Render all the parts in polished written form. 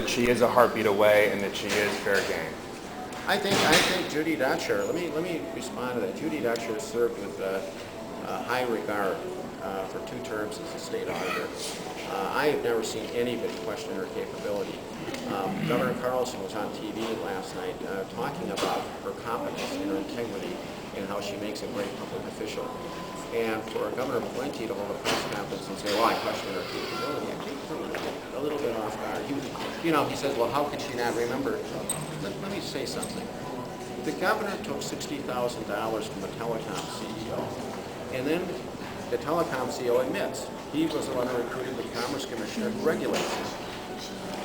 She is a heartbeat away and that she is fair game. I think Judy Dutcher, let me respond to that. Judy Dutcher served with high regard for 2 terms as a state auditor. I have never seen anybody question her capability. Governor Carlson was on TV last night talking about her competence and her integrity and how she makes a great public official. And for Governor Valenti to hold a press conference and say, well, I question her capability, I think a little bit off guard. He says, well, how could she not remember? Let me say something. The governor took $60,000 from a telecom CEO, and then the telecom CEO admits he was the one who recruited the Commerce Commissioner who regulates it.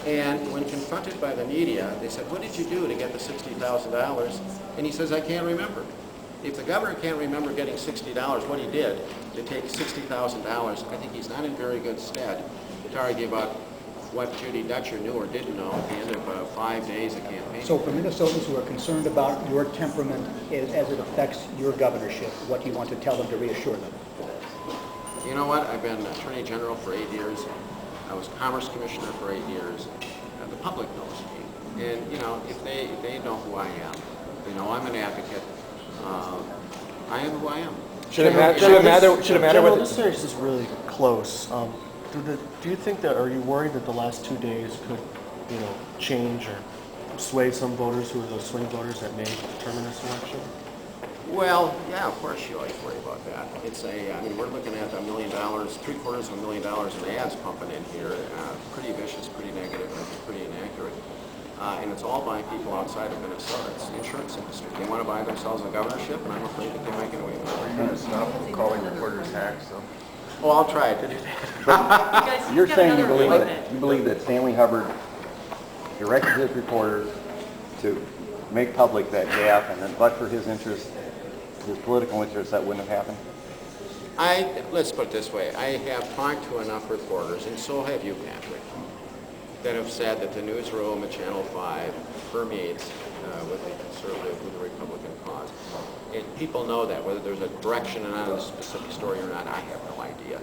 And when confronted by the media, they said, what did you do to get the $60,000? And he says, I can't remember. If the governor can't remember getting $60, what he did to take $60,000, I think he's not in very good stead to argue about what Judy Dutcher knew or didn't know at the end of 5 days of campaign. So for Minnesotans who are concerned about your temperament as it affects your governorship, what do you want to tell them to reassure them? You know what? I've been Attorney General for 8 years. I was Commerce Commissioner for 8 years. The public knows me. And, if they know who I am, they know I'm an advocate. I am who I am. Should it matter? General, this race is really close. Do you think that? Are you worried that the last 2 days could, change or sway some voters who are those swing voters that may determine this election? Well, yeah, of course you always worry about that. We're looking at $1 million, $750,000 in ads pumping in here. Pretty vicious, pretty negative, and pretty inaccurate. And it's all by people outside of Minnesota. It's the insurance industry. They want to buy themselves a governorship, and I'm afraid that they might get away with it. Are you going to stop calling reporters hacks, though? Oh, I'll try to do that. You're saying you believe that Stanley Hubbard directed his reporters to make public that gap, and then but for his interest, his political interest, that wouldn't have happened? Let's put it this way. I have talked to enough reporters, and so have you, Patrick, that have said that the newsroom at Channel 5 permeates with the conservative, with the Republican cause. And people know that, whether there's a direction on a specific story or not, I have no idea.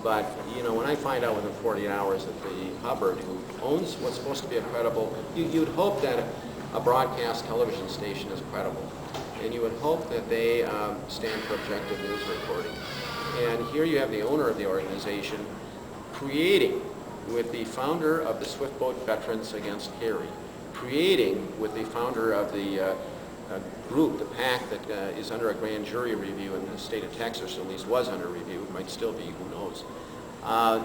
But, when I find out within 48 hours that the Hubbard, who owns what's supposed to be a credible, you'd hope that a broadcast television station is credible. And you would hope that they stand for objective news reporting. And here you have the owner of the organization creating, with the founder of the Swift Boat Veterans Against Harry, creating with the founder of the group, the PAC, that is under a grand jury review in the state of Texas, or at least was under review, might still be, who knows, and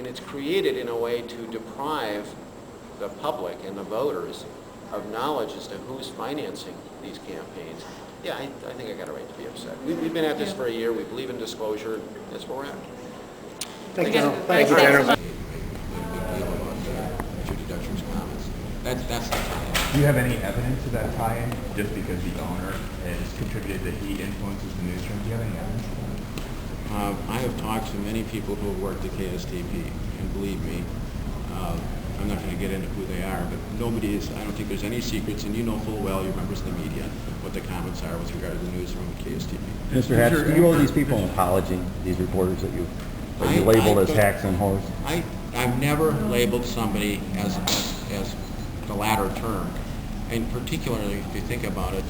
it's created in a way to deprive the public and the voters of knowledge as to who's financing these campaigns. Yeah, I think I got a right to be upset. We've been at this for a year. We believe in disclosure. That's where we're at. Thank you, General. Thank you, General. Judy Dutcher's comments. That's the tie-in. Do you have any evidence of that tie-in? Just because the owner has contributed that he influences the newsroom, do you have any evidence of that? I have talked to many people who have worked at KSTP, and believe me, I'm not going to get into who they are, but I don't think there's any secrets, and you know full well, you're members of the media, what the comments are with regard to the newsroom at KSTP. Mr. Hatch, do you owe these people an apology, these reporters that you labeled as hacks and whores? I've never labeled somebody as the latter term. And particularly, if you think about it,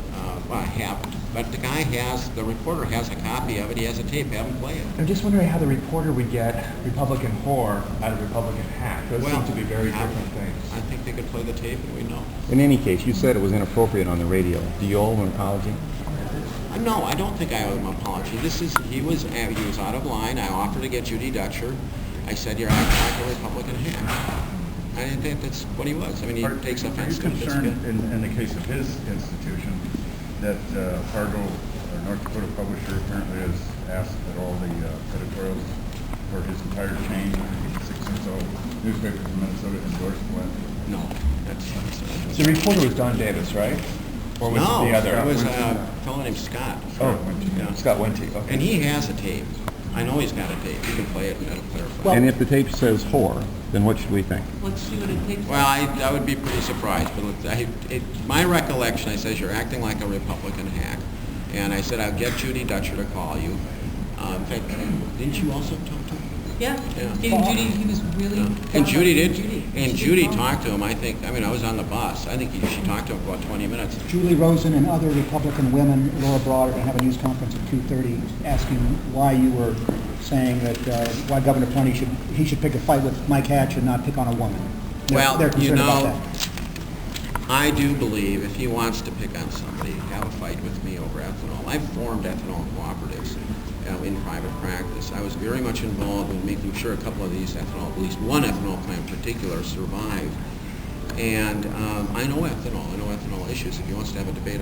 I haven't. But the reporter has a copy of it, he has a tape, have him play it. I'm just wondering how the reporter would get Republican whore out of Republican hack. Those seem to be very different things. I think they could play the tape and we know. In any case, you said it was inappropriate on the radio. Do you owe him an apology? No, I don't think I owe him an apology. He was out of line. I offered to get Judy Dutcher. I said, you're acting like a Republican hack. I think that's what he was. He takes offense to it. Are you concerned in the case of his institution that Fargo, or North Dakota Publisher, apparently has asked that all the editorials for his entire chain, 6 or so newspapers in Minnesota, endorse Valenti? No, that's The reporter was Don Davis, right? Or was it the other? It was a fellow named Scott. Scott Wente. Okay. And he has a tape. I know he's got a tape. You can play it and it'll clarify. And if the tape says whore, then what should we think? Let's see what it takes. Well, I would be pretty surprised. But my recollection, I says, you're acting like a Republican hack. And I said, I'll get Judy Dutcher to call you. In fact, didn't you also talk to her? Yeah. Getting Judy, he was really... And Judy did. And Judy talked to him, I think, I mean, I was on the bus. I think she talked to him for about 20 minutes. Julie Rosen and other Republican women, Laura Broad, are going to have a news conference at 2:30 asking why you were saying that, why Governor Plenty should pick a fight with Mike Hatch and not pick on a woman. Well, They're you concerned about know, that. I do believe if he wants to pick on somebody, have a fight with me over ethanol. I've formed ethanol cooperatives in private practice. I was very much involved in making sure a couple of these ethanol, at least one ethanol plant in particular, survived. And I know ethanol issues. If he wants to have a debate